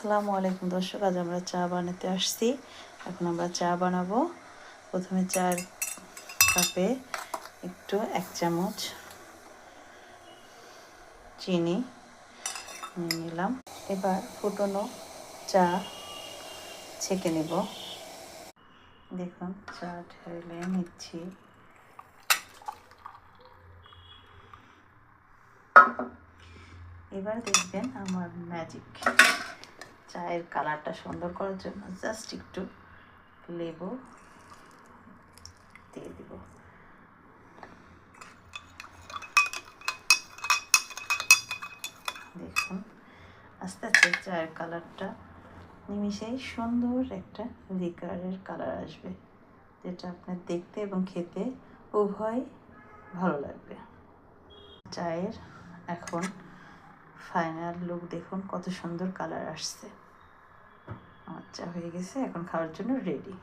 আসসালামু আলাইকুম দর্শক, আজ আমরা চা বানাতে আসছি। এখন আমরা চা বানাবো। প্রথমে চার কাপে একটু 1 চামচ চিনি নিয়ে নিলাম। এবার ফুটনো চা ছেঁকে নেব। দেখুন চা ঢেলে নিচ্ছি। এবার দেখবেন আমার ম্যাজিক। চায়ের কালারটা সুন্দর করার জন্য জাস্ট একটু লেবু দিয়ে দিব। দেখুন আস্তে আস্তে চায়ের কালারটা নিমিশেই সুন্দর একটা লিকারের কালার আসবে, যেটা আপনার দেখতে এবং খেতে উভয় ভালো লাগবে। চায়ের এখন ফাইনাল লুক দেখুন, কত সুন্দর কালার আসছে। আমার চা হয়ে গেছে, এখন খাওয়ার জন্য রেডি।